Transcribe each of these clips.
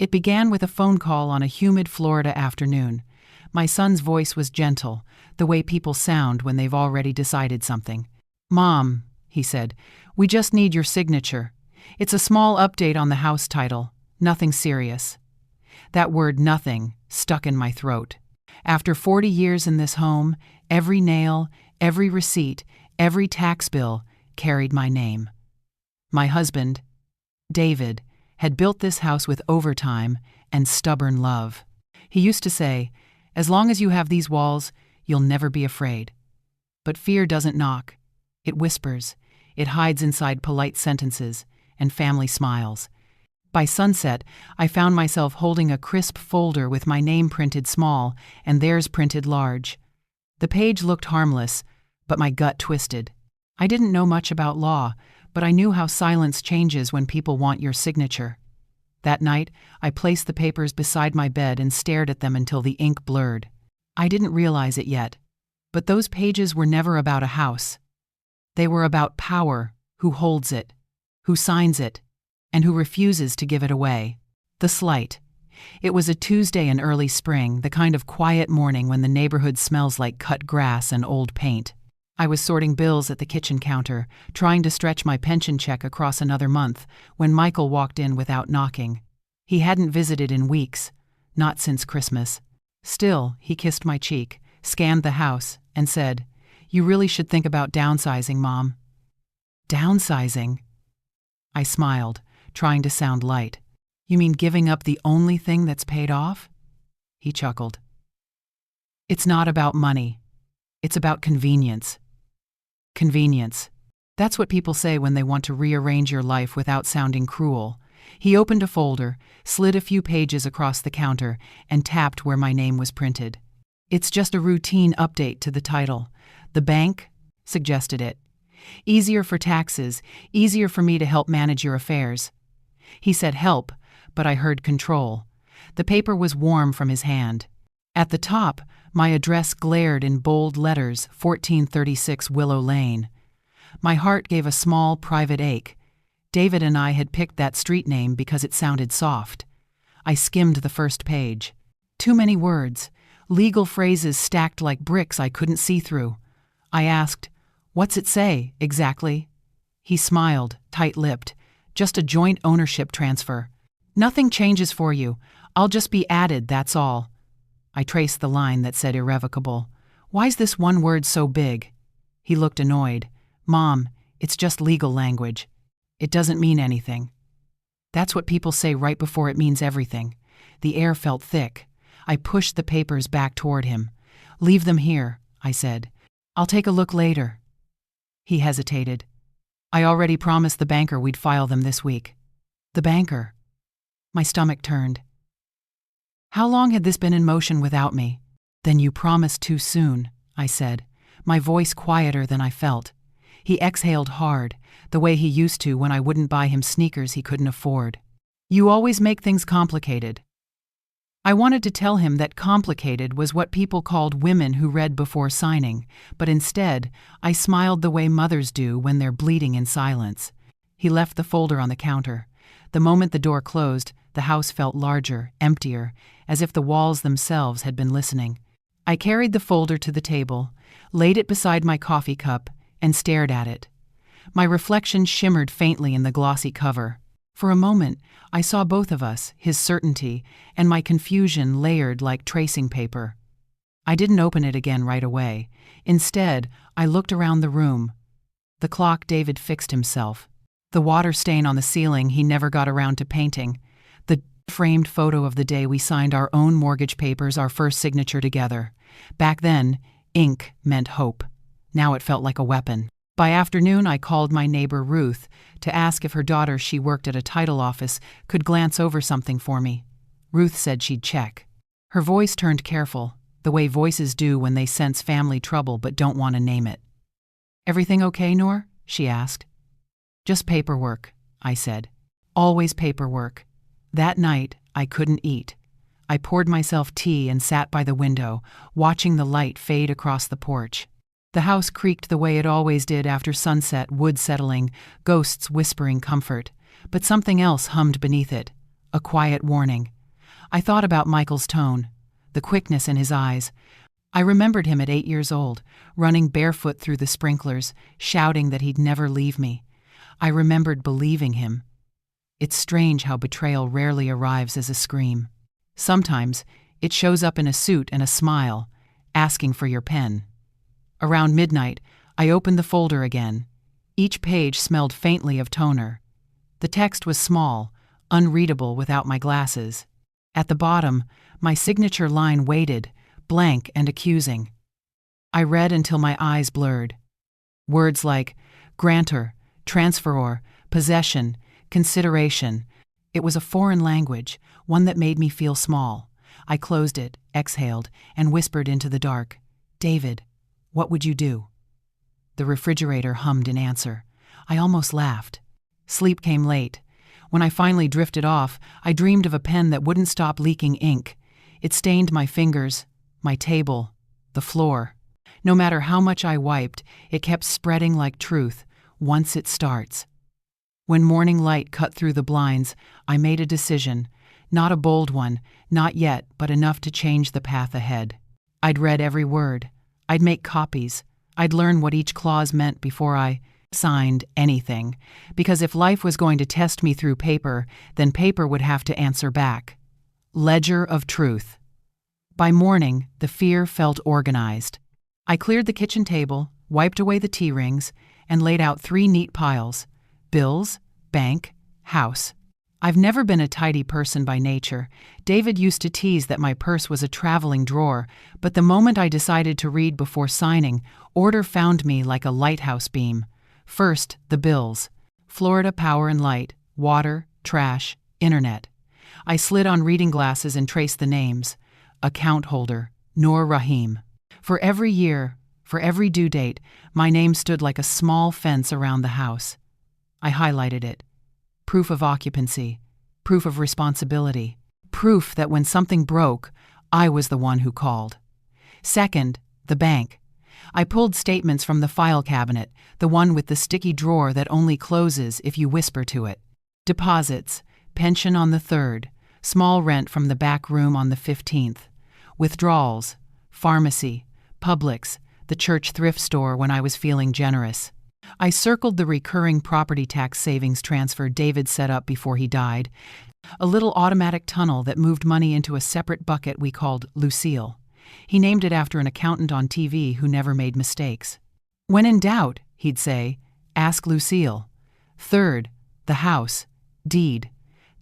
It began with a phone call on a humid Florida afternoon. My son's voice was gentle, the way people sound when they've already decided something. "Mom," he said, "we just need your signature. It's a small update on the house title. Nothing serious." That word "nothing" stuck in my throat. After 40 years in this home, every nail, every receipt, every tax bill carried my name. My husband, David, had built this house with overtime and stubborn love. He used to say, "As long as you have these walls, you'll never be afraid." But fear doesn't knock. It whispers. It hides inside polite sentences and family smiles. By sunset, I found myself holding a crisp folder with my name printed small and theirs printed large. The page looked harmless, but my gut twisted. I didn't know much about law, but I knew how silence changes when people want your signature. That night, I placed the papers beside my bed and stared at them until the ink blurred. I didn't realize it yet, but those pages were never about a house. They were about power, who holds it, who signs it, and who refuses to give it away. The slight. It was a Tuesday in early spring, the kind of quiet morning when the neighborhood smells like cut grass and old paint. I was sorting bills at the kitchen counter, trying to stretch my pension check across another month, when Michael walked in without knocking. He hadn't visited in weeks, not since Christmas. Still, he kissed my cheek, scanned the house, and said, "You really should think about downsizing, Mom." Downsizing? I smiled, trying to sound light. "You mean giving up the only thing that's paid off?" He chuckled. "It's not about money. It's about convenience." Convenience. That's what people say when they want to rearrange your life without sounding cruel. He opened a folder, slid a few pages across the counter, and tapped where my name was printed. "It's just a routine update to the title. The bank suggested it. Easier for taxes, easier for me to help manage your affairs." He said help, but I heard control. The paper was warm from his hand. At the top, my address glared in bold letters, 1436 Willow Lane. My heart gave a small, private ache. David and I had picked that street name because it sounded soft. I skimmed the first page. Too many words, legal phrases stacked like bricks I couldn't see through. I asked, "What's it say, exactly?" He smiled, tight-lipped. "Just a joint ownership transfer. Nothing changes for you. I'll just be added, that's all." I traced the line that said irrevocable. "Why's this one word so big?" He looked annoyed. "Mom, it's just legal language. It doesn't mean anything." That's what people say right before it means everything. The air felt thick. I pushed the papers back toward him. "Leave them here," I said. "I'll take a look later." He hesitated. "I already promised the banker we'd file them this week." The banker? My stomach turned. How long had this been in motion without me? "Then you promised too soon," I said, my voice quieter than I felt. He exhaled hard, the way he used to when I wouldn't buy him sneakers he couldn't afford. "You always make things complicated." I wanted to tell him that complicated was what people called women who read before signing, but instead, I smiled the way mothers do when they're bleeding in silence. He left the folder on the counter. The moment the door closed, the house felt larger, emptier, as if the walls themselves had been listening. I carried the folder to the table, laid it beside my coffee cup, and stared at it. My reflection shimmered faintly in the glossy cover. For a moment, I saw both of us, his certainty, and my confusion layered like tracing paper. I didn't open it again right away. Instead, I looked around the room. The clock David fixed himself. The water stain on the ceiling he never got around to painting. The framed photo of the day we signed our own mortgage papers, our first signature together. Back then, ink meant hope. Now it felt like a weapon. By afternoon, I called my neighbor Ruth to ask if her daughter, she worked at a title office, could glance over something for me. Ruth said she'd check. Her voice turned careful, the way voices do when they sense family trouble but don't want to name it. "Everything okay, Noor?" she asked. "Just paperwork," I said. Always paperwork. That night, I couldn't eat. I poured myself tea and sat by the window, watching the light fade across the porch. The house creaked the way it always did after sunset, wood settling, ghosts whispering comfort. But something else hummed beneath it. a quiet warning. I thought about Michael's tone, the quickness in his eyes. I remembered him at 8 years old, running barefoot through the sprinklers, shouting that he'd never leave me. I remembered believing him. It's strange how betrayal rarely arrives as a scream. Sometimes, it shows up in a suit and a smile, asking for your pen. Around midnight, I opened the folder again. Each page smelled faintly of toner. The text was small, unreadable without my glasses. At the bottom, my signature line waited, blank and accusing. I read until my eyes blurred. Words like grantor, transferor, possession, consideration. It was a foreign language, one that made me feel small. I closed it, exhaled, and whispered into the dark, "David, what would you do?" The refrigerator hummed in answer. I almost laughed. Sleep came late. When I finally drifted off, I dreamed of a pen that wouldn't stop leaking ink. It stained my fingers, my table, the floor. No matter how much I wiped, it kept spreading like truth, once it starts. When morning light cut through the blinds, I made a decision. Not a bold one, not yet, but enough to change the path ahead. I'd read every word. I'd make copies. I'd learn what each clause meant before I signed anything. Because if life was going to test me through paper, then paper would have to answer back. Ledger of truth. By morning, the fear felt organized. I cleared the kitchen table, wiped away the tea rings, and laid out 3 neat piles: bills, bank, house. I've never been a tidy person by nature. David used to tease that my purse was a traveling drawer, but the moment I decided to read before signing, order found me like a lighthouse beam. First, the bills. Florida Power and Light, water, trash, internet. I slid on reading glasses and traced the names. Account holder, Noor Rahim. For every year, for every due date, my name stood like a small fence around the house. I highlighted it. Proof of occupancy, proof of responsibility, proof that when something broke, I was the one who called. Second, the bank. I pulled statements from the file cabinet, the one with the sticky drawer that only closes if you whisper to it. Deposits, pension on the 3rd, small rent from the back room on the 15th. Withdrawals, pharmacy, Publix, the church thrift store when I was feeling generous. I circled the recurring property tax savings transfer David set up before he died, a little automatic tunnel that moved money into a separate bucket we called Lucille. He named it after an accountant on TV who never made mistakes. When in doubt, he'd say, ask Lucille. Third, the house, deed.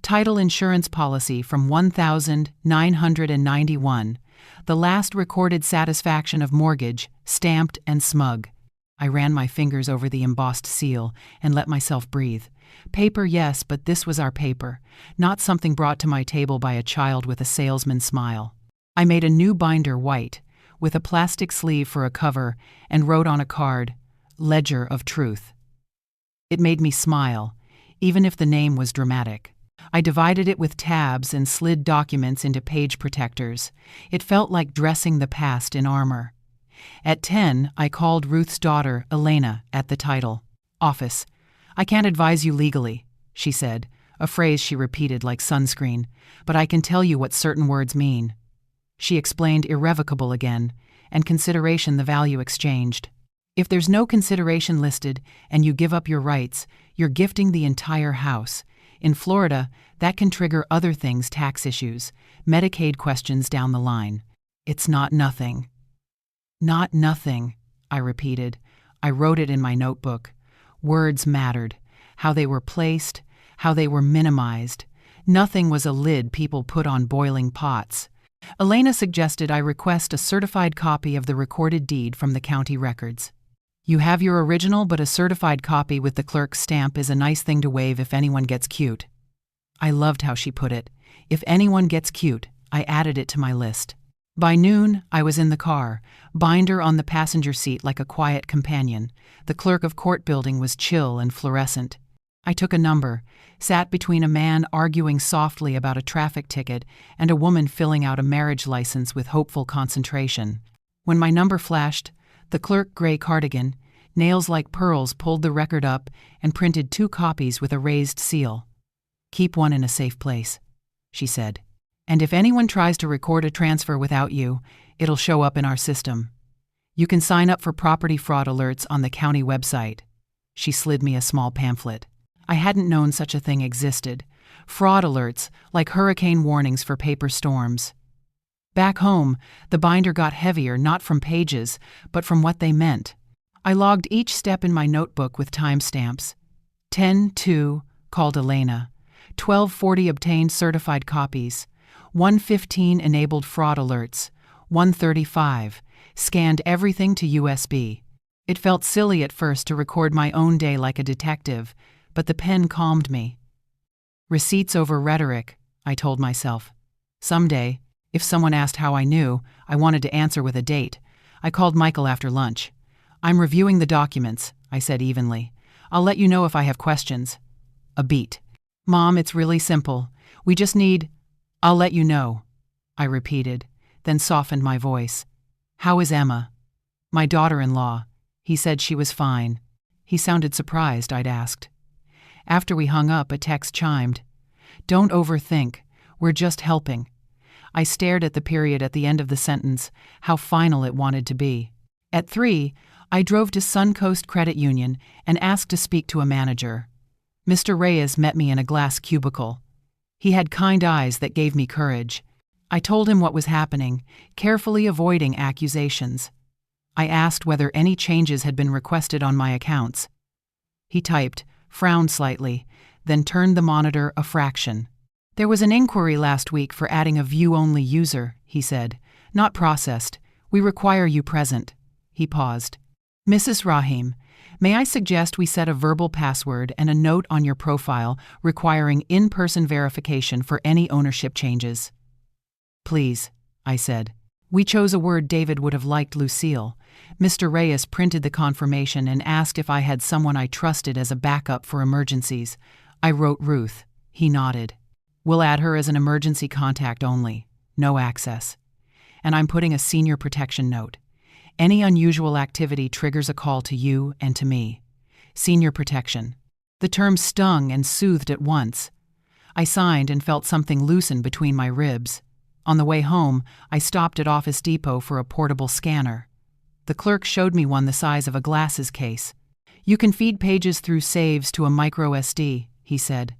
Title insurance policy from 1991. The last recorded satisfaction of mortgage, stamped and smug. I ran my fingers over the embossed seal and let myself breathe. Paper, yes, but this was our paper, not something brought to my table by a child with a salesman's smile. I made a new binder white, with a plastic sleeve for a cover, and wrote on a card, Ledger of Truth. It made me smile, even if the name was dramatic. I divided it with tabs and slid documents into page protectors. It felt like dressing the past in armor. At 10, I called Ruth's daughter, Elena, at the title office. I can't advise you legally, she said, a phrase she repeated like sunscreen, but I can tell you what certain words mean. She explained irrevocable again, and consideration the value exchanged. If there's no consideration listed and you give up your rights, you're gifting the entire house. In Florida, that can trigger other things, tax issues, Medicaid questions down the line. It's not nothing. Not nothing, I repeated. I wrote it in my notebook. Words mattered. How they were placed, how they were minimized. Nothing was a lid people put on boiling pots. Elena suggested I request a certified copy of the recorded deed from the county records. You have your original, but a certified copy with the clerk's stamp is a nice thing to wave if anyone gets cute. I loved how she put it. If anyone gets cute, I added it to my list. By noon, I was in the car, binder on the passenger seat like a quiet companion. The clerk of court building was chill and fluorescent. I took a number, sat between a man arguing softly about a traffic ticket and a woman filling out a marriage license with hopeful concentration. When my number flashed, the clerk, gray cardigan, nails like pearls, pulled the record up and printed 2 copies with a raised seal. Keep one in a safe place. she said. "And if anyone tries to record a transfer without you, it'll show up in our system. You can sign up for property fraud alerts on the county website." She slid me a small pamphlet. I hadn't known such a thing existed. Fraud alerts, like hurricane warnings for paper storms. Back home, the binder got heavier not from pages, but from what they meant. I logged each step in my notebook with timestamps. 10:2 called Elena. 12:40 obtained certified copies. 1:15 enabled fraud alerts. 1:35 scanned everything to USB. It felt silly at first to record my own day like a detective, but the pen calmed me. Receipts over rhetoric, I told myself. Someday, if someone asked how I knew, I wanted to answer with a date. I called Michael after lunch. "I'm reviewing the documents," I said evenly. "I'll let you know if I have questions." A beat. "Mom, it's really simple. We just need—" "I'll let you know," I repeated, then softened my voice. "How is Emma?" "My daughter-in-law." He said she was fine. He sounded surprised, I'd asked. After we hung up, a text chimed. "Don't overthink. We're just helping." I stared at the period at the end of the sentence, how final it wanted to be. At 3, I drove to Suncoast Credit Union and asked to speak to a manager. Mr. Reyes met me in a glass cubicle. He had kind eyes that gave me courage. I told him what was happening, carefully avoiding accusations. I asked whether any changes had been requested on my accounts. He typed, frowned slightly, then turned the monitor a fraction. "There was an inquiry last week for adding a view-only user," he said. "Not processed. We require you present." He paused. "Mrs. Rahim, may I suggest we set a verbal password and a note on your profile requiring in-person verification for any ownership changes?" "Please," I said. We chose a word David would have liked, Lucille. Mr. Reyes printed the confirmation and asked if I had someone I trusted as a backup for emergencies. I wrote Ruth. He nodded. "We'll add her as an emergency contact only. No access. And I'm putting a senior protection note. Any unusual activity triggers a call to you and to me. Senior protection." The term stung and soothed at once. I signed and felt something loosen between my ribs. On the way home, I stopped at Office Depot for a portable scanner. The clerk showed me one the size of a glasses case. "You can feed pages through saves to a micro SD," he said.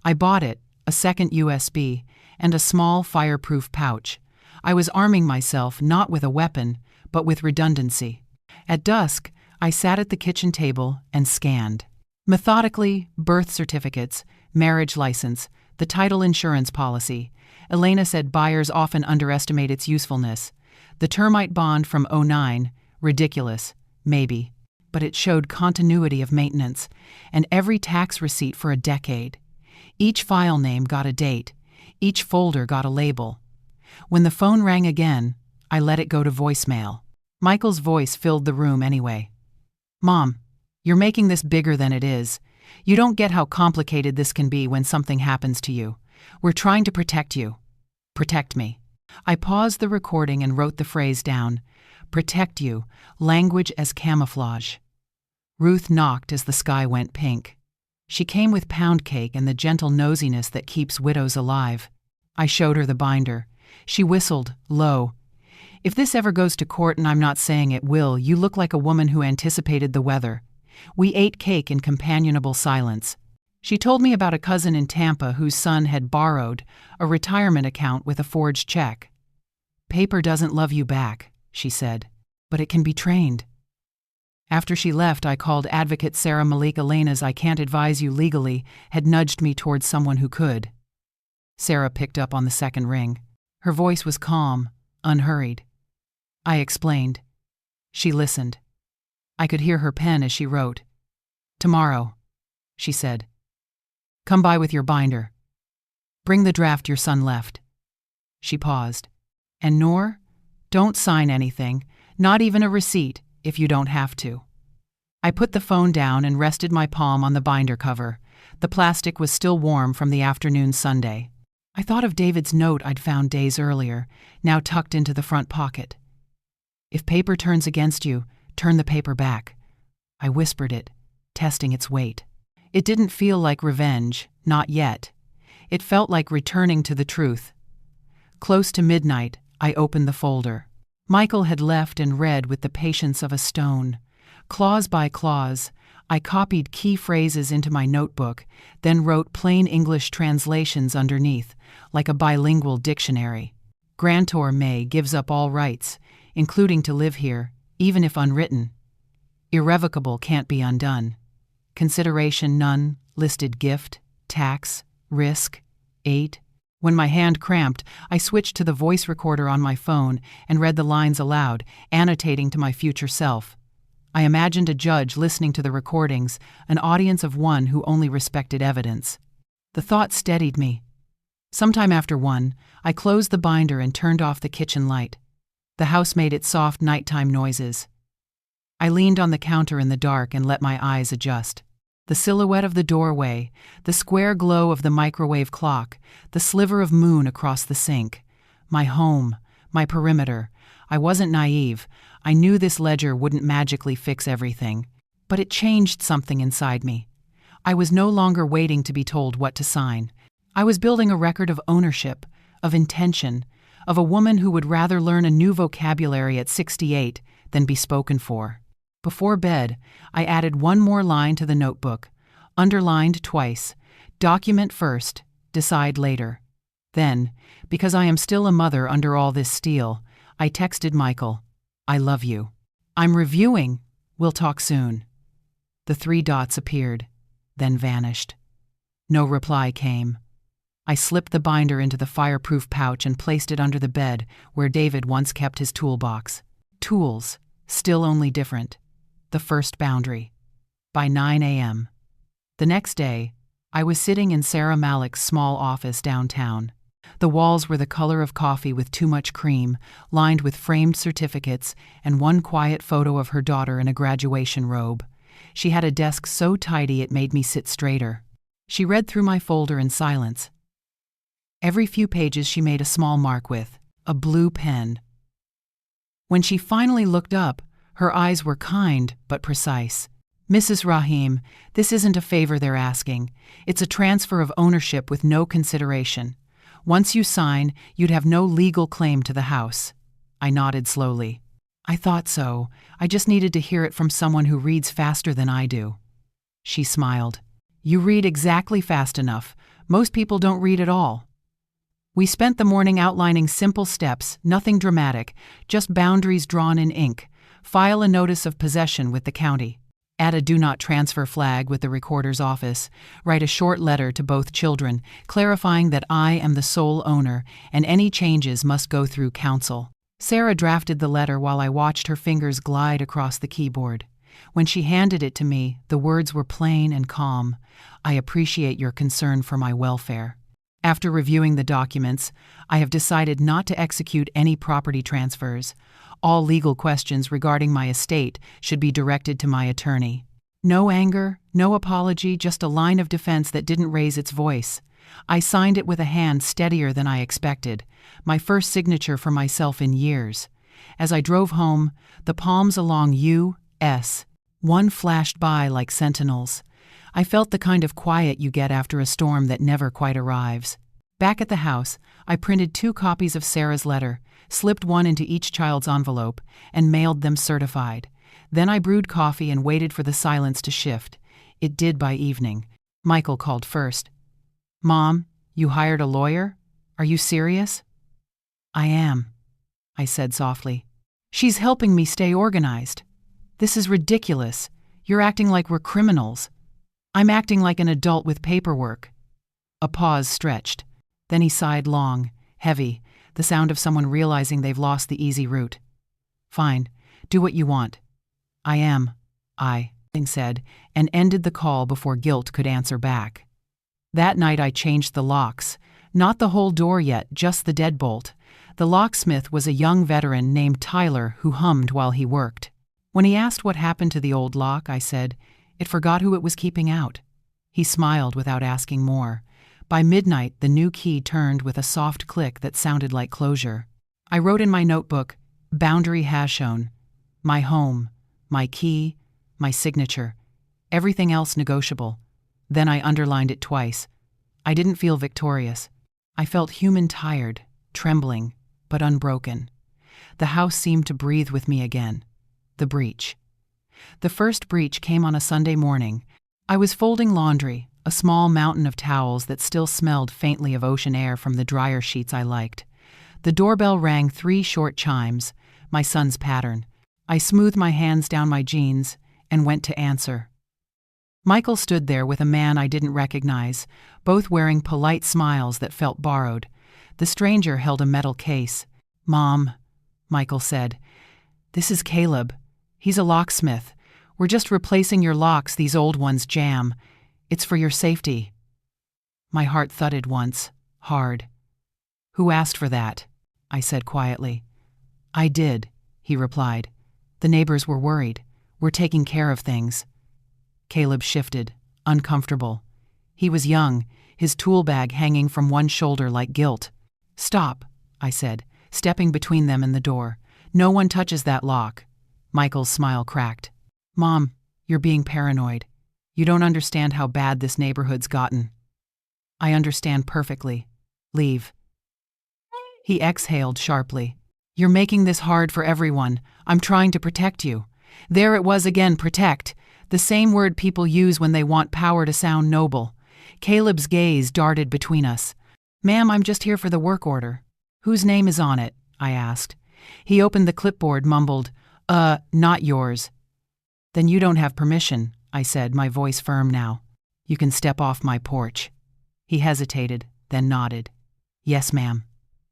I bought it, a second USB, and a small fireproof pouch. I was arming myself not with a weapon, but with redundancy. At dusk, I sat at the kitchen table and scanned. Methodically, birth certificates, marriage license, the title insurance policy. Elena said buyers often underestimate its usefulness. The termite bond from '09, ridiculous, maybe, but it showed continuity of maintenance, and every tax receipt for a decade. Each file name got a date. Each folder got a label. When the phone rang again, I let it go to voicemail. Michael's voice filled the room anyway. "Mom, you're making this bigger than it is. You don't get how complicated this can be when something happens to you. We're trying to protect you. Protect me." I paused the recording and wrote the phrase down. Protect you, language as camouflage. Ruth knocked as the sky went pink. She came with pound cake and the gentle nosiness that keeps widows alive. I showed her the binder. She whistled, low. "If this ever goes to court, and I'm not saying it will, you look like a woman who anticipated the weather." We ate cake in companionable silence. She told me about a cousin in Tampa whose son had borrowed a retirement account with a forged check. "Paper doesn't love you back," she said, "but it can be trained." After she left, I called Advocate Sarah Malik. Elena's "I can't advise you legally" had nudged me towards someone who could. Sarah picked up on the second ring. Her voice was calm, unhurried. I explained. She listened. I could hear her pen as she wrote. "Tomorrow," she said. "Come by with your binder. Bring the draft your son left." She paused. "And Noor, don't sign anything, not even a receipt, if you don't have to." I put the phone down and rested my palm on the binder cover. The plastic was still warm from the afternoon Sunday. I thought of David's note I'd found days earlier, now tucked into the front pocket. "If paper turns against you, turn the paper back." I whispered it, testing its weight. It didn't feel like revenge, not yet. It felt like returning to the truth. Close to midnight, I opened the folder. Michael had left and read with the patience of a stone. Clause by clause, I copied key phrases into my notebook, then wrote plain English translations underneath, like a bilingual dictionary. Grantor May gives up all rights, including to live here, even if unwritten. Irrevocable can't be undone. Consideration none, listed gift, tax, risk, 8. When my hand cramped, I switched to the voice recorder on my phone and read the lines aloud, annotating to my future self. I imagined a judge listening to the recordings, an audience of one who only respected evidence. The thought steadied me. Sometime after 1, I closed the binder and turned off the kitchen light. The house made its soft nighttime noises. I leaned on the counter in the dark and let my eyes adjust. The silhouette of the doorway, the square glow of the microwave clock, the sliver of moon across the sink. My home, my perimeter. I wasn't naive. I knew this ledger wouldn't magically fix everything. But it changed something inside me. I was no longer waiting to be told what to sign. I was building a record of ownership, of intention, of a woman who would rather learn a new vocabulary at 68 than be spoken for. Before bed, I added one more line to the notebook, underlined twice. Document first, decide later. Then, because I am still a mother under all this steel, I texted Michael, I love you. I'm reviewing. We'll talk soon. The 3 dots appeared, then vanished. No reply came. I slipped the binder into the fireproof pouch and placed it under the bed where David once kept his toolbox. Tools, still only different. The first boundary. By 9 a.m. The next day, I was sitting in Sarah Malick's small office downtown. The walls were the color of coffee with too much cream, lined with framed certificates and one quiet photo of her daughter in a graduation robe. She had a desk so tidy it made me sit straighter. She read through my folder in silence. Every few pages she made a small mark with a blue pen. When she finally looked up, her eyes were kind but precise. Mrs. Rahim, this isn't a favor they're asking. It's a transfer of ownership with no consideration. Once you sign, you'd have no legal claim to the house. I nodded slowly. I thought so. I just needed to hear it from someone who reads faster than I do. She smiled. You read exactly fast enough. Most people don't read at all. We spent the morning outlining simple steps, nothing dramatic, just boundaries drawn in ink. File a notice of possession with the county. Add a do not transfer flag with the recorder's office. Write a short letter to both children, clarifying that I am the sole owner and any changes must go through counsel. Sarah drafted the letter while I watched her fingers glide across the keyboard. When she handed it to me, the words were plain and calm. I appreciate your concern for my welfare. After reviewing the documents, I have decided not to execute any property transfers. All legal questions regarding my estate should be directed to my attorney. No anger, no apology, just a line of defense that didn't raise its voice. I signed it with a hand steadier than I expected, my first signature for myself in years. As I drove home, the palms along U.S. 1 flashed by like sentinels. I felt the kind of quiet you get after a storm that never quite arrives. Back at the house, I printed 2 copies of Sarah's letter, slipped one into each child's envelope, and mailed them certified. Then I brewed coffee and waited for the silence to shift. It did by evening. Michael called first. Mom, you hired a lawyer? Are you serious? I am, I said softly. She's helping me stay organized. This is ridiculous. You're acting like we're criminals. I'm acting like an adult with paperwork. A pause stretched. Then he sighed long, heavy, the sound of someone realizing they've lost the easy route. Fine, do what you want. I said, and ended the call before guilt could answer back. That night I changed the locks. Not the whole door yet, just the deadbolt. The locksmith was a young veteran named Tyler who hummed while he worked. When he asked what happened to the old lock, I said, it forgot who it was keeping out. He smiled without asking more. By midnight, the new key turned with a soft click that sounded like closure. I wrote in my notebook, boundary has shown. My home, my key, my signature. Everything else negotiable. Then I underlined it twice. I didn't feel victorious. I felt human, tired, trembling, but unbroken. The house seemed to breathe with me again. The breach. The first breach came on a Sunday morning. I was folding laundry, a small mountain of towels that still smelled faintly of ocean air from the dryer sheets I liked. The doorbell rang 3 short chimes, my son's pattern. I smoothed my hands down my jeans and went to answer. Michael stood there with a man I didn't recognize, both wearing polite smiles that felt borrowed. The stranger held a metal case. "Mom," Michael said, "this is Caleb. He's a locksmith. We're just replacing your locks, these old ones jam. It's for your safety." My heart thudded once, hard. "Who asked for that?" I said quietly. "I did," he replied. "The neighbors were worried. We're taking care of things." Caleb shifted, uncomfortable. He was young, his tool bag hanging from one shoulder like guilt. "Stop," I said, stepping between them and the door. "No one touches that lock." Michael's smile cracked. "Mom, you're being paranoid. You don't understand how bad this neighborhood's gotten." "I understand perfectly. Leave." He exhaled sharply. "You're making this hard for everyone. I'm trying to protect you." There it was again, protect. The same word people use when they want power to sound noble. Caleb's gaze darted between us. "Ma'am, I'm just here for the work order." "Whose name is on it?" I asked. He opened the clipboard, mumbled, "Not yours." "Then you don't have permission," I said, my voice firm now. "You can step off my porch." He hesitated, then nodded. "Yes, ma'am."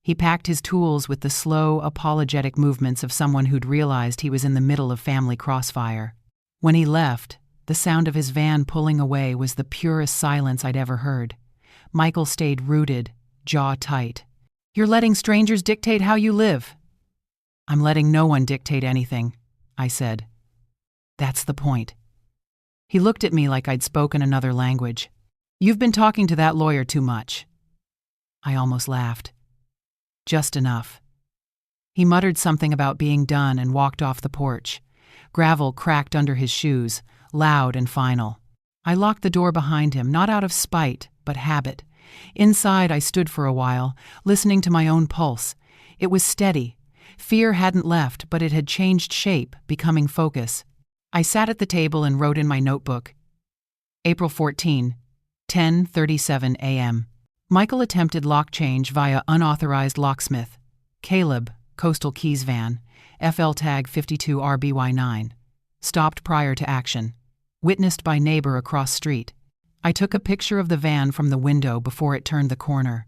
He packed his tools with the slow, apologetic movements of someone who'd realized he was in the middle of family crossfire. When he left, the sound of his van pulling away was the purest silence I'd ever heard. Michael stayed rooted, jaw tight. "You're letting strangers dictate how you live." "I'm letting no one dictate anything," I said. "That's the point." He looked at me like I'd spoken another language. "You've been talking to that lawyer too much." I almost laughed. "Just enough." He muttered something about being done and walked off the porch. Gravel cracked under his shoes, loud and final. I locked the door behind him, not out of spite, but habit. Inside, I stood for a while, listening to my own pulse. It was steady. Fear hadn't left, but it had changed shape, becoming focus. I sat at the table and wrote in my notebook. April 14, 10:37 a.m. Michael attempted lock change via unauthorized locksmith. Caleb, Coastal Keys van, FL tag 52RBY9. Stopped prior to action. Witnessed by neighbor across street. I took a picture of the van from the window before it turned the corner.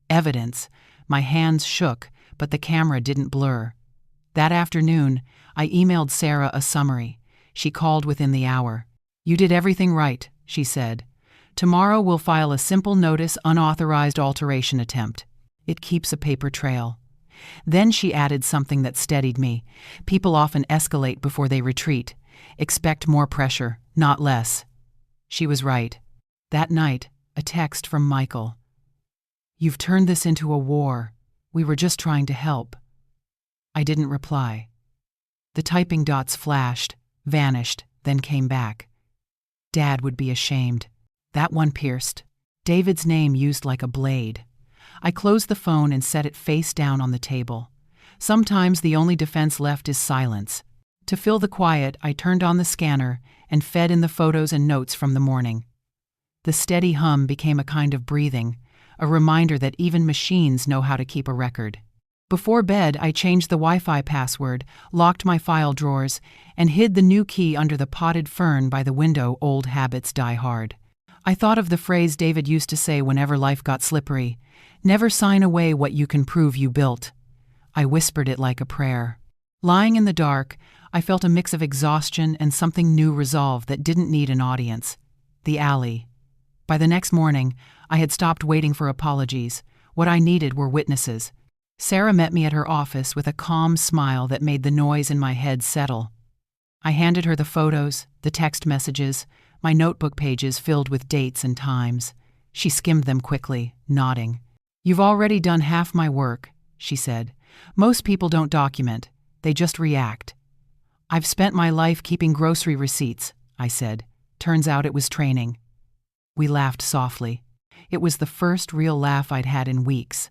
Evidence. My hands shook, but the camera didn't blur. That afternoon, I emailed Sarah a summary. She called within the hour. "You did everything right," she said. "Tomorrow we'll file a simple notice unauthorized alteration attempt. It keeps a paper trail." Then she added something that steadied me. "People often escalate before they retreat. Expect more pressure, not less." She was right. That night, a text from Michael. "You've turned this into a war. We were just trying to help." I didn't reply. The typing dots flashed, vanished, then came back. Dad would be ashamed. That one pierced. David's name used like a blade. I closed the phone and set it face down on the table. Sometimes the only defense left is silence. To fill the quiet, I turned on the scanner and fed in the photos and notes from the morning. The steady hum became a kind of breathing, a reminder that even machines know how to keep a record. Before bed, I changed the Wi-Fi password, locked my file drawers, and hid the new key under the potted fern by the window. Old habits die hard. I thought of the phrase David used to say whenever life got slippery, "Never sign away what you can prove you built." I whispered it like a prayer. Lying in the dark, I felt a mix of exhaustion and something new resolve that didn't need an audience. The alley. By the next morning, I had stopped waiting for apologies. What I needed were witnesses. Sarah met me at her office with a calm smile that made the noise in my head settle. I handed her the photos, the text messages, my notebook pages filled with dates and times. She skimmed them quickly, nodding. "You've already done half my work," she said. "Most people don't document. They just react." "I've spent my life keeping grocery receipts," I said. Turns out it was training. We laughed softly. It was the first real laugh I'd had in weeks.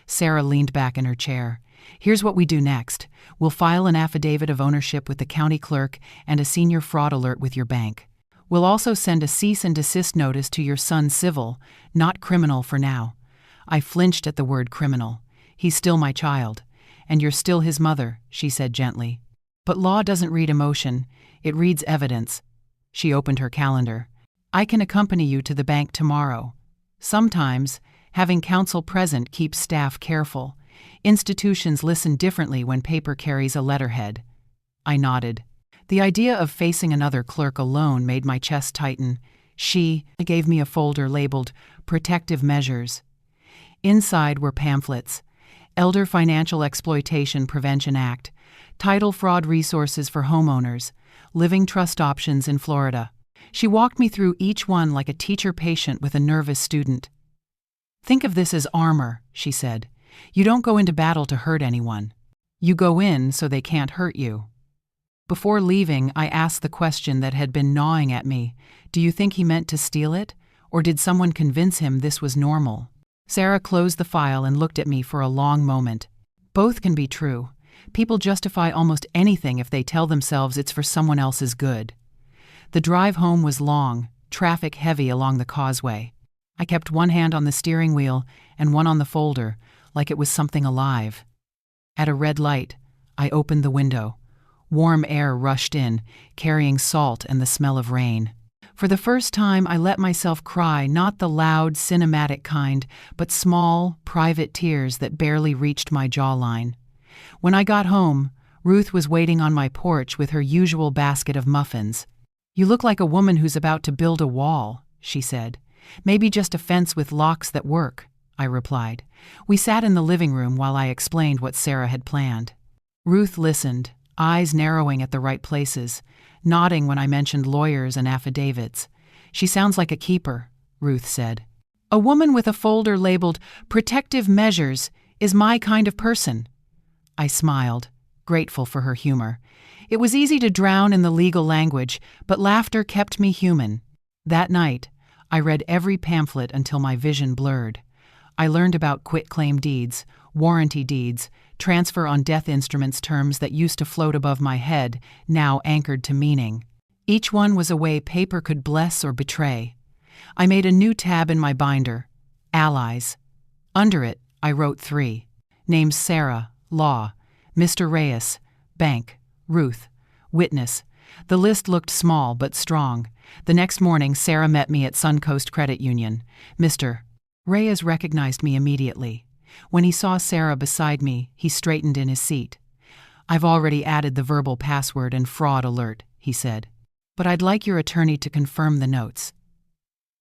Sarah leaned back in her chair. Here's what we do next. We'll file an affidavit of ownership with the county clerk and a senior fraud alert with your bank. We'll also send a cease and desist notice to your son civil, not criminal for now. I flinched at the word criminal. He's still my child. And you're still his mother, she said gently. But law doesn't read emotion, it reads evidence. She opened her calendar. I can accompany you to the bank tomorrow. Sometimes, having counsel present keeps staff careful. Institutions listen differently when paper carries a letterhead. I nodded. The idea of facing another clerk alone made my chest tighten. She gave me a folder labeled Protective Measures. Inside were pamphlets. Elder Financial Exploitation Prevention Act, Title Fraud Resources for Homeowners, Living Trust Options in Florida. She walked me through each one like a teacher patient with a nervous student. Think of this as armor, she said. You don't go into battle to hurt anyone. You go in so they can't hurt you. Before leaving, I asked the question that had been gnawing at me. Do you think he meant to steal it? Or did someone convince him this was normal? Sarah closed the file and looked at me for a long moment. Both can be true. People justify almost anything if they tell themselves it's for someone else's good. The drive home was long, traffic heavy along the causeway. I kept one hand on the steering wheel and one on the folder, like it was something alive. At a red light, I opened the window. Warm air rushed in, carrying salt and the smell of rain. For the first time, I let myself cry, not the loud, cinematic kind, but small, private tears that barely reached my jawline. When I got home, Ruth was waiting on my porch with her usual basket of muffins. You look like a woman who's about to build a wall, she said. Maybe just a fence with locks that work, I replied. We sat in the living room while I explained what Sarah had planned. Ruth listened, eyes narrowing at the right places, nodding when I mentioned lawyers and affidavits. She sounds like a keeper, Ruth said. A woman with a folder labeled Protective Measures is my kind of person. I smiled, grateful for her humor. It was easy to drown in the legal language, but laughter kept me human. That night, I read every pamphlet until my vision blurred. I learned about quitclaim deeds, warranty deeds, transfer on death instruments terms that used to float above my head, now anchored to meaning. Each one was a way paper could bless or betray. I made a new tab in my binder, Allies. Under it, I wrote 3. Names Sarah, Law, Mr. Reyes, Bank, Ruth, Witness. The list looked small but strong. The next morning, Sarah met me at Suncoast Credit Union. Mr. Reyes recognized me immediately. When he saw Sarah beside me, he straightened in his seat. I've already added the verbal password and fraud alert, he said. But I'd like your attorney to confirm the notes.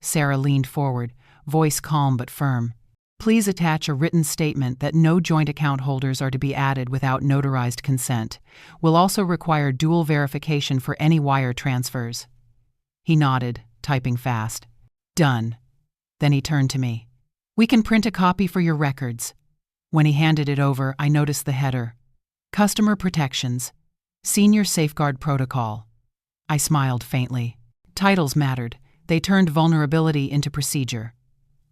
Sarah leaned forward, voice calm but firm. Please attach a written statement that no joint account holders are to be added without notarized consent. We'll also require dual verification for any wire transfers. He nodded, typing fast. Done. Then he turned to me. We can print a copy for your records. When he handed it over, I noticed the header. Customer Protections. Senior Safeguard Protocol. I smiled faintly. Titles mattered. They turned vulnerability into procedure.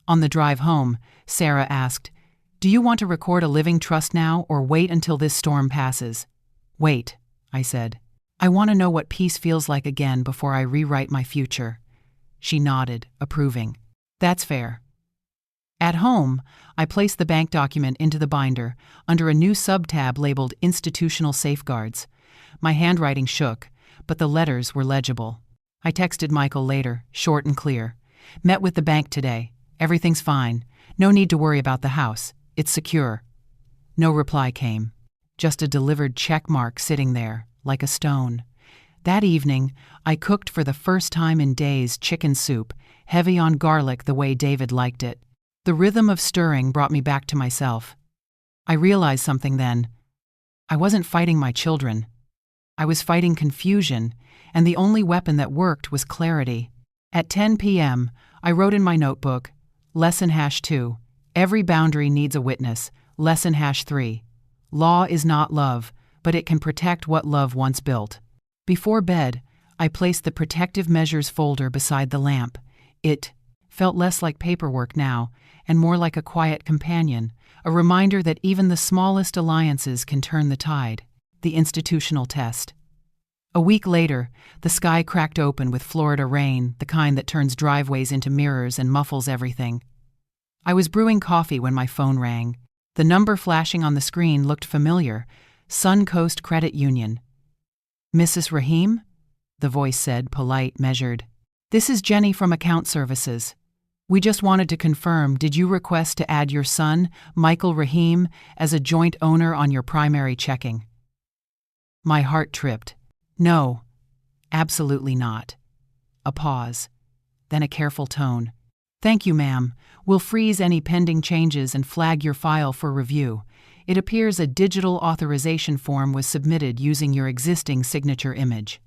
On the drive home, Sarah asked, Do you want to record a living trust now or wait until this storm passes? Wait, I said. I want to know what peace feels like again before I rewrite my future. She nodded, approving. That's fair. At home, I placed the bank document into the binder under a new sub-tab labeled Institutional Safeguards. My handwriting shook, but the letters were legible. I texted Michael later, short and clear. Met with the bank today. Everything's fine. No need to worry about the house. It's secure. No reply came. Just a delivered check mark sitting there, like a stone. That evening, I cooked for the first time in days chicken soup, heavy on garlic the way David liked it. The rhythm of stirring brought me back to myself. I realized something then. I wasn't fighting my children. I was fighting confusion, and the only weapon that worked was clarity. At 10 p.m., I wrote in my notebook, Lesson #2, Every boundary needs a witness. Lesson #3, Law is not love, but it can protect what love once built. Before bed, I placed the Protective Measures folder beside the lamp. It felt less like paperwork now, and more like a quiet companion, a reminder that even the smallest alliances can turn the tide. The institutional test. A week later, the sky cracked open with Florida rain, the kind that turns driveways into mirrors and muffles everything. I was brewing coffee when my phone rang. The number flashing on the screen looked familiar. Suncoast Credit Union. "Mrs. Rahim?" the voice said, polite, measured. "This is Jenny from Account Services. We just wanted to confirm, did you request to add your son, Michael Rahim, as a joint owner on your primary checking?" My heart tripped. "No, absolutely not." A pause, then a careful tone. "Thank you, ma'am. We'll freeze any pending changes and flag your file for review. It appears a digital authorization form was submitted using your existing signature image."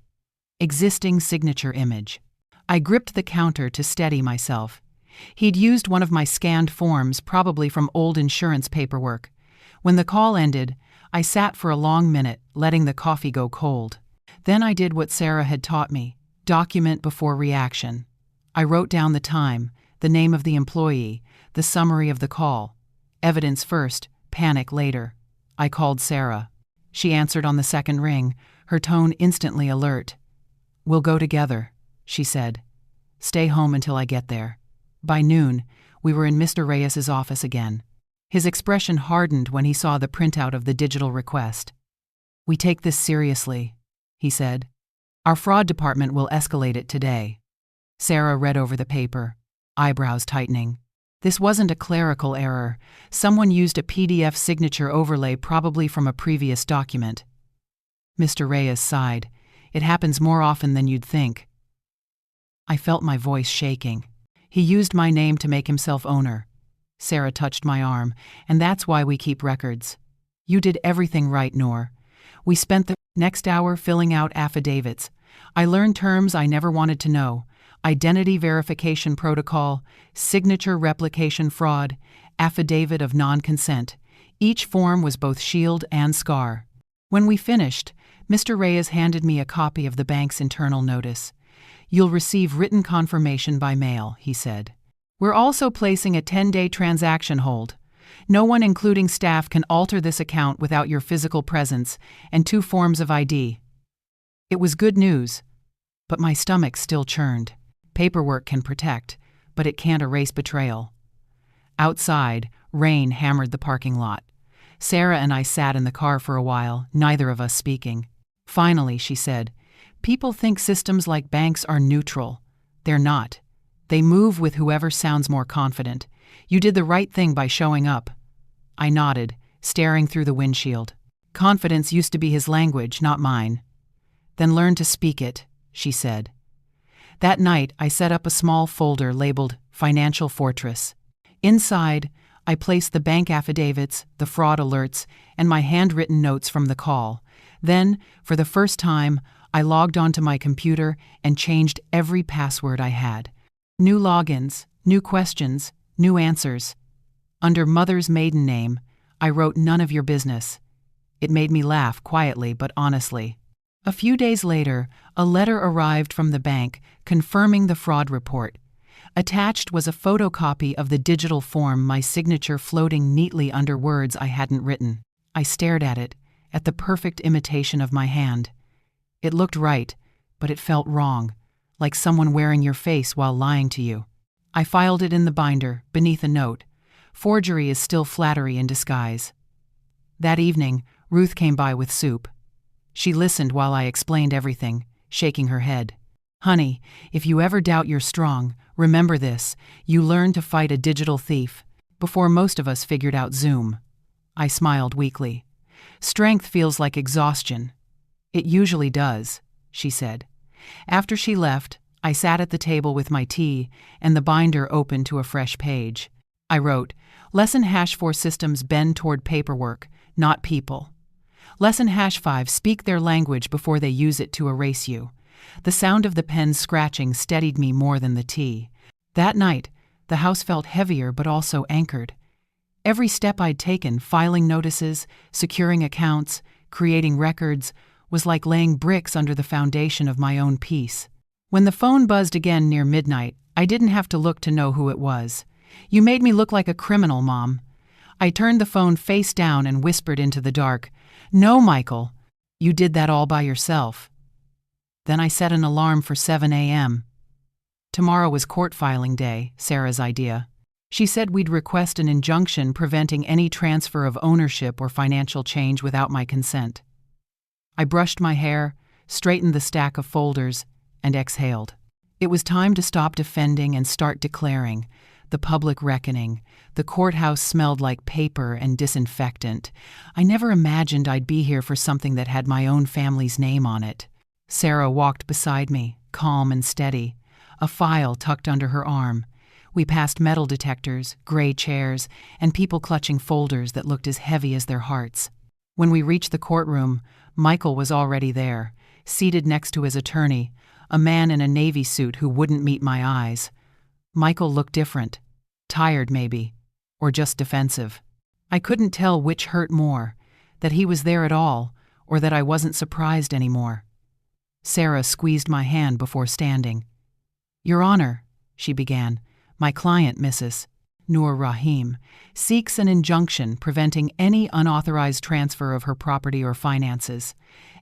Existing signature image. I gripped the counter to steady myself. He'd used one of my scanned forms, probably from old insurance paperwork. When the call ended, I sat for a long minute, letting the coffee go cold. Then I did what Sarah had taught me: document before reaction. I wrote down the time, the name of the employee, the summary of the call. Evidence first, panic later. I called Sarah. She answered on the second ring, her tone instantly alert. "We'll go together," she said. "Stay home until I get there." By noon, we were in Mr. Reyes's office again. His expression hardened when he saw the printout of the digital request. "We take this seriously," he said. "Our fraud department will escalate it today." Sarah read over the paper, eyebrows tightening. This wasn't a clerical error. Someone used a PDF signature overlay, probably from a previous document. Mr. Reyes sighed. "It happens more often than you'd think." I felt my voice shaking. "He used my name to make himself owner." Sarah touched my arm. "And that's why we keep records." "You did everything right, Noor." We spent the next hour filling out affidavits. I learned terms I never wanted to know: identity verification protocol, signature replication fraud, affidavit of non-consent. Each form was both shield and scar. When we finished, Mr. Reyes handed me a copy of the bank's internal notice. "You'll receive written confirmation by mail," he said. "We're also placing a 10-day transaction hold. No one, including staff, can alter this account without your physical presence and 2 forms of ID." It was good news, but my stomach still churned. Paperwork can protect, but it can't erase betrayal. Outside, rain hammered the parking lot. Sarah and I sat in the car for a while, neither of us speaking. Finally, she said, "People think systems like banks are neutral. They're not. They move with whoever sounds more confident. You did the right thing by showing up." I nodded, staring through the windshield. Confidence used to be his language, not mine. "Then learn to speak it," she said. That night, I set up a small folder labeled Financial Fortress. Inside, I placed the bank affidavits, the fraud alerts, and my handwritten notes from the call. Then, for the first time, I logged onto my computer and changed every password I had. New logins, new questions, new answers. Under Mother's maiden name, I wrote "None of your business." It made me laugh quietly but honestly. A few days later, a letter arrived from the bank confirming the fraud report. Attached was a photocopy of the digital form, my signature floating neatly under words I hadn't written. I stared at it, at the perfect imitation of my hand. It looked right, but it felt wrong, like someone wearing your face while lying to you. I filed it in the binder, beneath a note: "Forgery is still flattery in disguise." That evening, Ruth came by with soup. She listened while I explained everything, shaking her head. "Honey, if you ever doubt you're strong, remember this: you learned to fight a digital thief before most of us figured out Zoom." I smiled weakly. "Strength feels like exhaustion." "It usually does," she said. After she left, I sat at the table with my tea and the binder open to a fresh page. I wrote, "Lesson #4 systems bend toward paperwork, not people." Lesson #5 speak their language before they use it to erase you. The sound of the pen scratching steadied me more than the tea. That night, the house felt heavier but also anchored. Every step I'd taken, filing notices, securing accounts, creating records, was like laying bricks under the foundation of my own peace. When the phone buzzed again near midnight, I didn't have to look to know who it was. You made me look like a criminal, Mom. I turned the phone face down and whispered into the dark, "No, Michael. You did that all by yourself." Then I set an alarm for 7 a.m. Tomorrow was court filing day, Sarah's idea. She said we'd request an injunction preventing any transfer of ownership or financial change without my consent. I brushed my hair, straightened the stack of folders, and exhaled. It was time to stop defending and start declaring. The public reckoning. The courthouse smelled like paper and disinfectant. I never imagined I'd be here for something that had my own family's name on it. Sarah walked beside me, calm and steady, a file tucked under her arm. We passed metal detectors, gray chairs, and people clutching folders that looked as heavy as their hearts. When we reached the courtroom, Michael was already there, seated next to his attorney, a man in a navy suit who wouldn't meet my eyes. Michael looked different, tired maybe, or just defensive. I couldn't tell which hurt more, that he was there at all, or that I wasn't surprised anymore. Sarah squeezed my hand before standing. "Your Honor," she began, "my client, Mrs. Noor Rahim, seeks an injunction preventing any unauthorized transfer of her property or finances.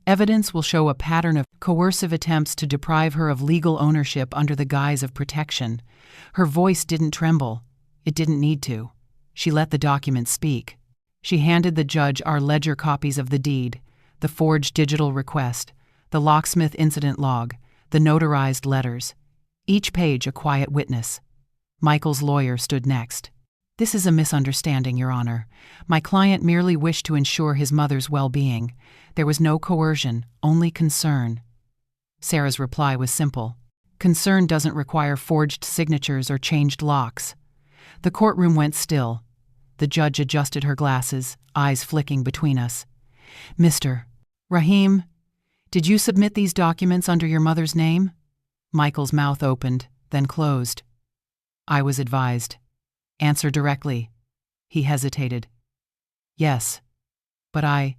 Evidence will show a pattern of coercive attempts to deprive her of legal ownership under the guise of protection." Her voice didn't tremble. It didn't need to. She let the document speak. She handed the judge our ledger copies of the deed, the forged digital request, the locksmith incident log, the notarized letters. Each page a quiet witness. Michael's lawyer stood next. "This is a misunderstanding, Your Honor. My client merely wished to ensure his mother's well-being. There was no coercion, only concern." Sarah's reply was simple. "Concern doesn't require forged signatures or changed locks." The courtroom went still. The judge adjusted her glasses, eyes flicking between us. "Mr. Rahim, did you submit these documents under your mother's name?" Michael's mouth opened, then closed. I was advised. "Answer directly." He hesitated. "Yes, but I—"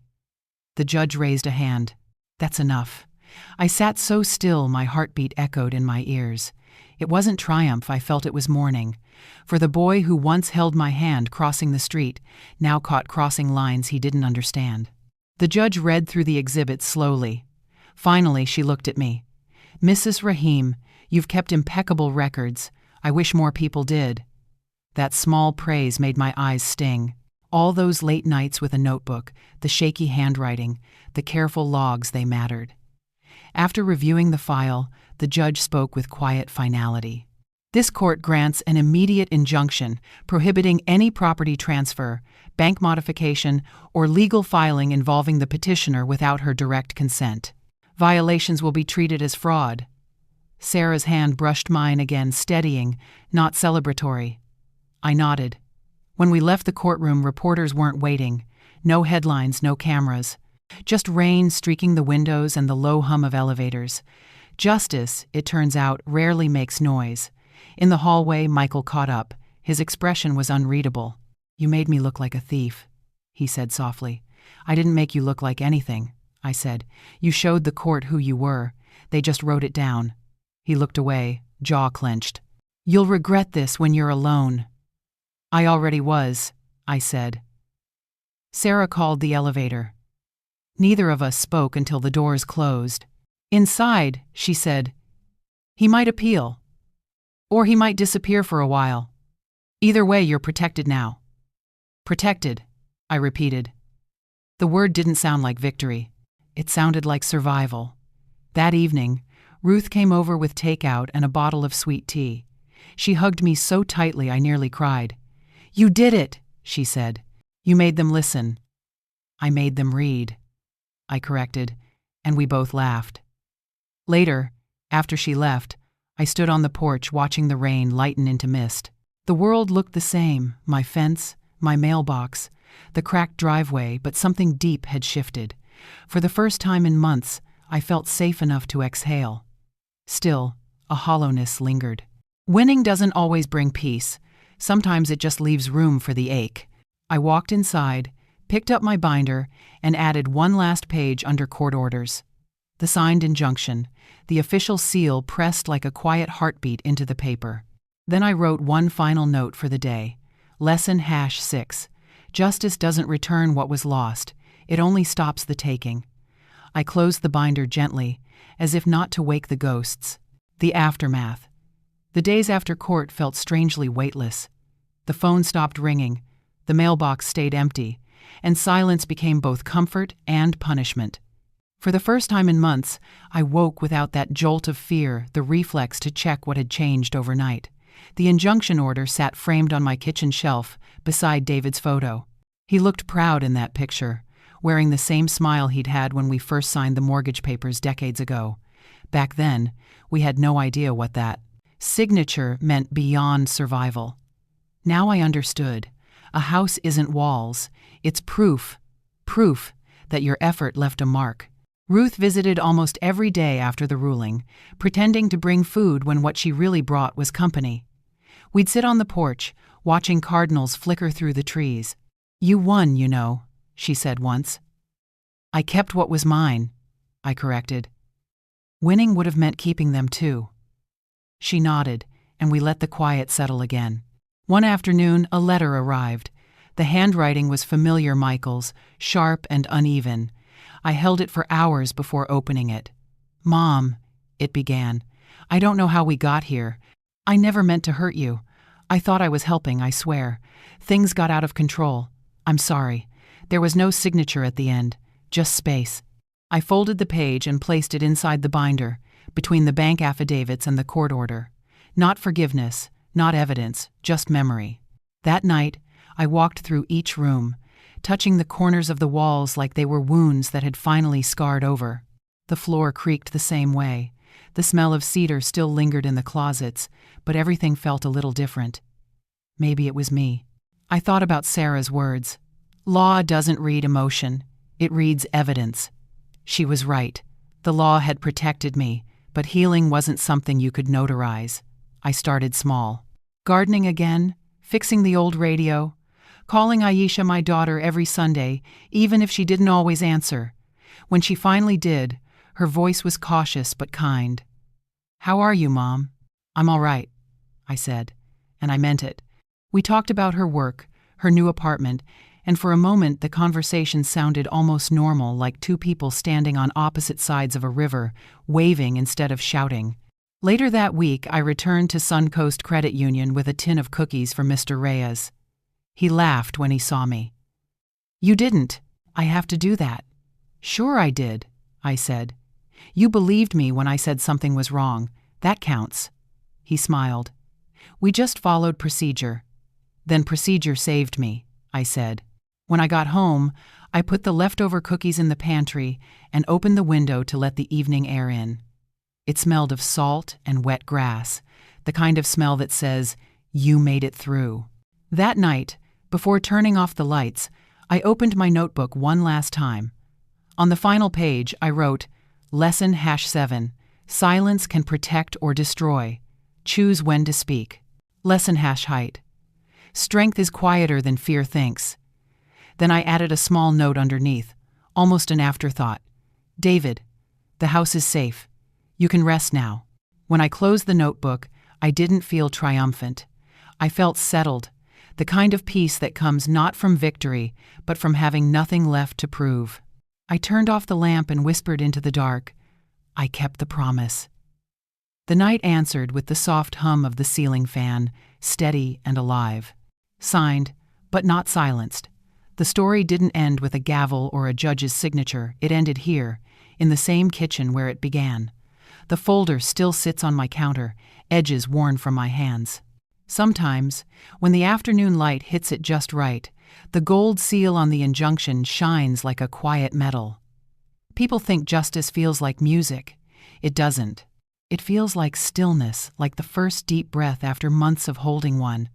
The judge raised a hand. "That's enough." I sat so still my heartbeat echoed in my ears. It wasn't triumph, I felt it was mourning. For the boy who once held my hand crossing the street, now caught crossing lines he didn't understand. The judge read through the exhibits slowly. Finally, she looked at me. "Mrs. Rahim, you've kept impeccable records. I wish more people did." That small praise made my eyes sting. All those late nights with a notebook, the shaky handwriting, the careful logs, they mattered. After reviewing the file, the judge spoke with quiet finality. "This court grants an immediate injunction prohibiting any property transfer, bank modification, or legal filing involving the petitioner without her direct consent. Violations will be treated as fraud." Sarah's hand brushed mine again, steadying, not celebratory. I nodded. When we left the courtroom, reporters weren't waiting. No headlines, no cameras. Just rain streaking the windows and the low hum of elevators. Justice, it turns out, rarely makes noise. In the hallway, Michael caught up. His expression was unreadable. "You made me look like a thief," he said softly. "I didn't make you look like anything," I said. "You showed the court who you were. They just wrote it down." He looked away, jaw clenched. "You'll regret this when you're alone." "I already was," I said. Sarah called the elevator. Neither of us spoke until the doors closed. "Inside," she said, "he might appeal. Or he might disappear for a while. Either way, you're protected now." "Protected," I repeated. The word didn't sound like victory. It sounded like survival. That evening, Ruth came over with takeout and a bottle of sweet tea. She hugged me so tightly I nearly cried. "You did it," she said. "You made them listen." "I made them read," I corrected, and we both laughed. Later, after she left, I stood on the porch watching the rain lighten into mist. The world looked the same, my fence, my mailbox, the cracked driveway, but something deep had shifted. For the first time in months, I felt safe enough to exhale. Still, a hollowness lingered. Winning doesn't always bring peace. Sometimes it just leaves room for the ache. I walked inside, picked up my binder, and added one last page under court orders. the signed injunction, the official seal pressed like a quiet heartbeat into the paper. Then I wrote one final note for the day. Lesson #6. Justice doesn't return what was lost, it only stops the taking. I closed the binder gently, as if not to wake the ghosts. The aftermath. The days after court felt strangely weightless. The phone stopped ringing, the mailbox stayed empty, and silence became both comfort and punishment. For the first time in months, I woke without that jolt of fear, the reflex to check what had changed overnight. The injunction order sat framed on my kitchen shelf, beside David's photo. He looked proud in that picture, wearing the same smile he'd had when we first signed the mortgage papers decades ago. Back then, we had no idea what that signature meant beyond survival. Now I understood. A house isn't walls, it's proof that your effort left a mark. Ruth visited almost every day after the ruling, pretending to bring food when what she really brought was company. We'd sit on the porch, watching cardinals flicker through the trees. "You won, you know," she said once. "I kept what was mine," I corrected. "Winning would have meant keeping them too." She nodded, and we let the quiet settle again. One afternoon, a letter arrived. The handwriting was familiar Michael's, sharp and uneven. I held it for hours before opening it. "Mom," it began, "I don't know how we got here. I never meant to hurt you. I thought I was helping, I swear. Things got out of control. I'm sorry. There was no signature at the end, just space." I folded the page and placed it inside the binder, between the bank affidavits and the court order. Not forgiveness, not evidence, just memory. That night, I walked through each room, touching the corners of the walls like they were wounds that had finally scarred over. The floor creaked the same way. The smell of cedar still lingered in the closets, but everything felt a little different. Maybe it was me. I thought about Sarah's words. Law doesn't read emotion, it reads evidence. She was right. The law had protected me, but healing wasn't something you could notarize. I started small. Gardening again, fixing the old radio, calling Aisha my daughter every Sunday, even if she didn't always answer. When she finally did, her voice was cautious but kind. "How are you, Mom?" "I'm all right," I said, and I meant it. We talked about her work, her new apartment, and for a moment the conversation sounded almost normal, like two people standing on opposite sides of a river, waving instead of shouting. Later that week, I returned to Suncoast Credit Union with a tin of cookies for Mr. Reyes. He laughed when he saw me. "You didn't. I have to do that." "Sure I did," I said. "You believed me when I said something was wrong. That counts." He smiled. "We just followed procedure." "Then procedure saved me," I said. When I got home, I put the leftover cookies in the pantry and opened the window to let the evening air in. It smelled of salt and wet grass, the kind of smell that says, "You made it through." That night, before turning off the lights, I opened my notebook one last time. On the final page, I wrote, Lesson #7, Silence can protect or destroy. Choose when to speak. Lesson #height. Strength is quieter than fear thinks. Then I added a small note underneath, almost an afterthought. "David, the house is safe. You can rest now." When I closed the notebook, I didn't feel triumphant. I felt settled, the kind of peace that comes not from victory, but from having nothing left to prove. I turned off the lamp and whispered into the dark, "I kept the promise." The night answered with the soft hum of the ceiling fan, steady and alive. Signed, but not silenced. The story didn't end with a gavel or a judge's signature. It ended here, in the same kitchen where it began. The folder still sits on my counter, edges worn from my hands. Sometimes, when the afternoon light hits it just right, the gold seal on the injunction shines like a quiet metal. People think justice feels like music. It doesn't. It feels like stillness, like the first deep breath after months of holding one.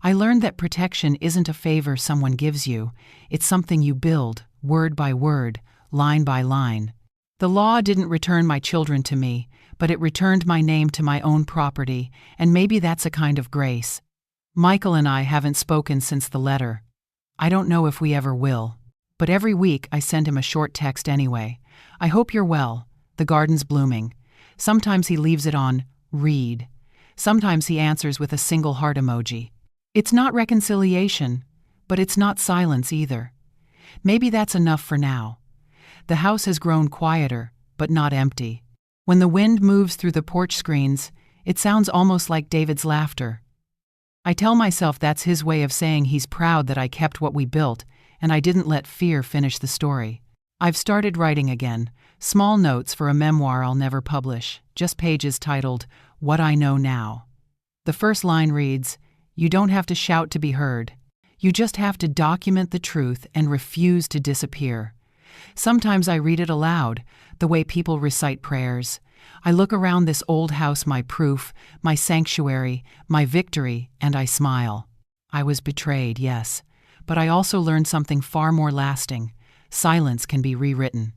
I learned that protection isn't a favor someone gives you. It's something you build, word by word, line by line. The law didn't return my children to me, but it returned my name to my own property, and maybe that's a kind of grace. Michael and I haven't spoken since the letter. I don't know if we ever will. But every week I send him a short text anyway. "I hope you're well. The garden's blooming. Sometimes he leaves it on read. Sometimes he answers with a single heart emoji. It's not reconciliation, but it's not silence either. Maybe that's enough for now. The house has grown quieter, but not empty. When the wind moves through the porch screens, it sounds almost like David's laughter. I tell myself that's his way of saying he's proud that I kept what we built, and I didn't let fear finish the story. I've started writing again, small notes for a memoir I'll never publish, just pages titled, What I Know Now. The first line reads, "You don't have to shout to be heard. You just have to document the truth and refuse to disappear." Sometimes I read it aloud, the way people recite prayers. I look around this old house, my proof, my sanctuary, my victory, and I smile. I was betrayed, yes, but I also learned something far more lasting. Silence can be rewritten.